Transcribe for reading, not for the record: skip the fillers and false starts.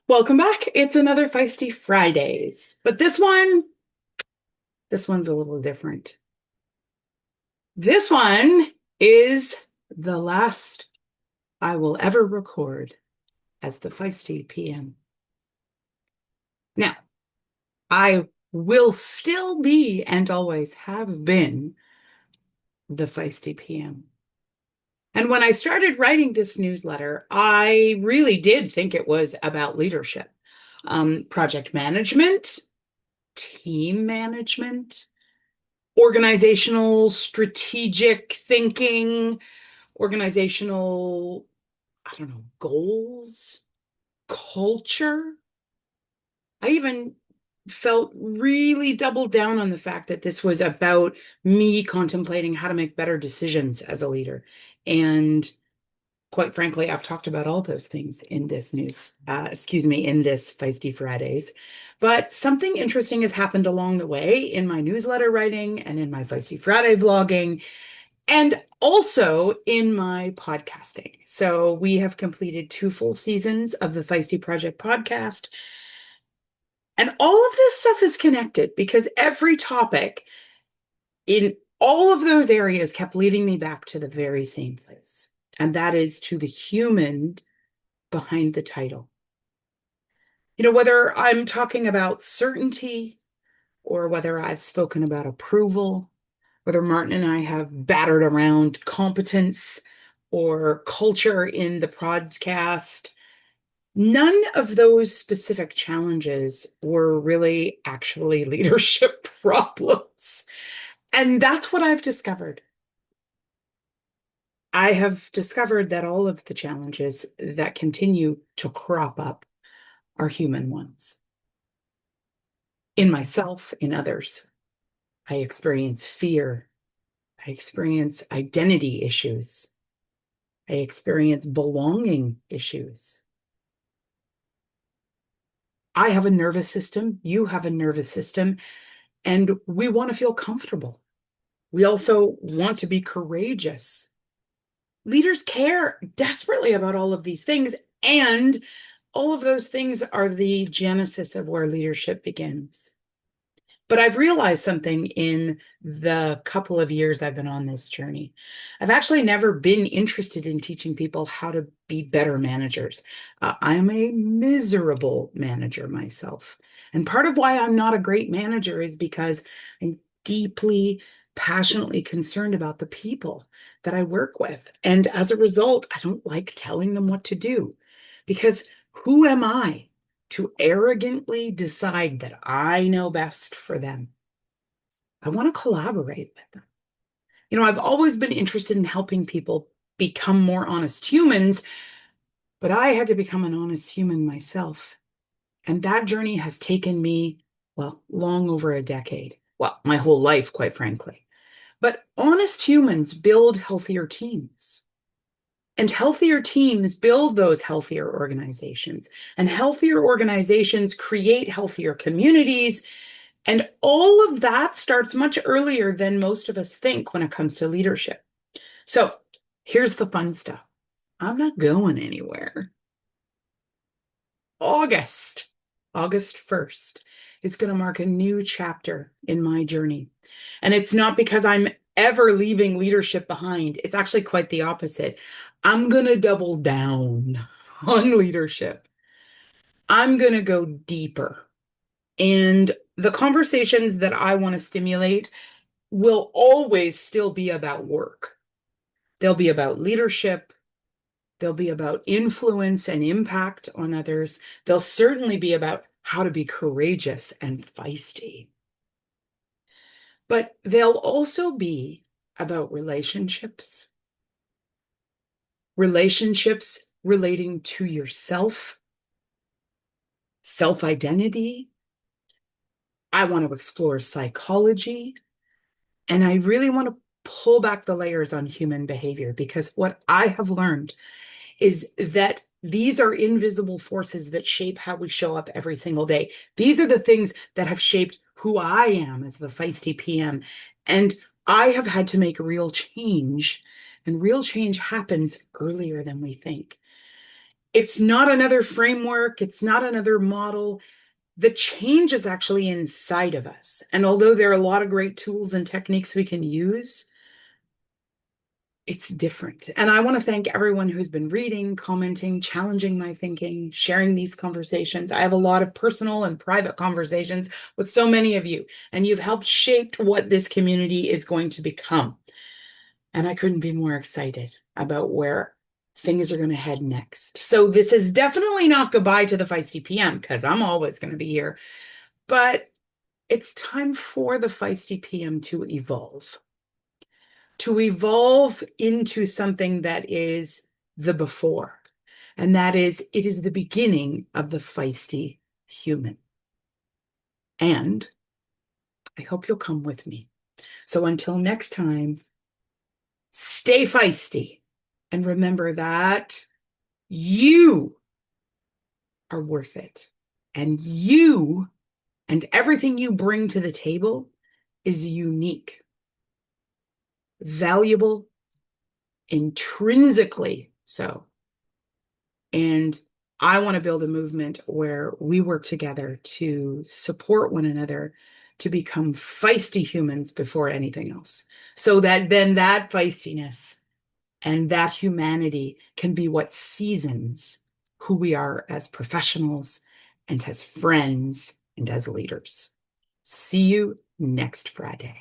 Welcome back. It's another Feisty Fridays, but this one's a little different. This one is the last I will ever record as the Feisty PM. Now, I will still be and always have been the Feisty PM. And when I started writing this newsletter, I really did think it was about leadership, project management, team management, organizational strategic thinking, organizational, I don't know, goals, culture. I even felt really doubled down on the fact that this was about me contemplating how to make better decisions as a leader. And quite frankly, I've talked about all those things in this in this Feisty Fridays. But something interesting has happened along the way in my newsletter writing and in my Feisty Friday vlogging, and also in my podcasting. So we have completed 2 full seasons of the Feisty Project podcast. And all of this stuff is connected because every topic in all of those areas kept leading me back to the very same place. And that is to the human behind the title. Whether I'm talking about certainty or whether I've spoken about approval, whether Martin and I have battered around competence or culture in the podcast, none of those specific challenges were really actually leadership problems. And that's what I've discovered. I have discovered that all of the challenges that continue to crop up are human ones. In myself, in others, I experience fear. I experience identity issues. I experience belonging issues. I have a nervous system. You have a nervous system. And we want to feel comfortable. We also want to be courageous. Leaders care desperately about all of these things. And all of those things are the genesis of where leadership begins. But I've realized something in the couple of years I've been on this journey. I've actually never been interested in teaching people how to be better managers. I'm a miserable manager myself. And part of why I'm not a great manager is because I'm deeply, passionately concerned about the people that I work with. And as a result, I don't like telling them what to do because who am I to arrogantly decide that I know best for them? I want to collaborate with them. I've always been interested in helping people become more honest humans, but I had to become an honest human myself. And that journey has taken me, well, long over a decade. Well, my whole life, quite frankly. But honest humans build healthier teams. And healthier teams build those healthier organizations. And healthier organizations create healthier communities. And all of that starts much earlier than most of us think when it comes to leadership. So here's the fun stuff. I'm not going anywhere. August, August 1st, is going to mark a new chapter in my journey. And it's not because I'm ever leaving leadership behind. It's actually quite the opposite. I'm going to double down on leadership. I'm going to go deeper. And the conversations that I want to stimulate will always still be about work. They'll be about leadership. They'll be about influence and impact on others. They'll certainly be about how to be courageous and feisty. But they'll also be about relationships, relationships relating to yourself, self-identity. I want to explore psychology, and I really want to pull back the layers on human behavior because what I have learned is that these are invisible forces that shape how we show up every single day. These are the things that have shaped who I am as the Feisty PM. And I have had to make real change, and real change happens earlier than we think. It's not another framework, it's not another model. The change is actually inside of us. And although there are a lot of great tools and techniques we can use, it's different. And I want to thank everyone who's been reading, commenting, challenging my thinking, sharing these conversations. I have a lot of personal and private conversations with so many of you, and you've helped shape what this community is going to become. And I couldn't be more excited about where things are going to head next. So this is definitely not goodbye to the Feisty PM, because I'm always going to be here, but it's time for the Feisty PM to evolve into something that is the before. And that is, it is the beginning of the feisty human. And I hope you'll come with me. So until next time, stay feisty. And remember that you are worth it. And you and everything you bring to the table is unique, valuable, intrinsically so. And I want to build a movement where we work together to support one another to become feisty humans before anything else. So that then that feistiness and that humanity can be what seasons who we are as professionals and as friends and as leaders. See you next Friday.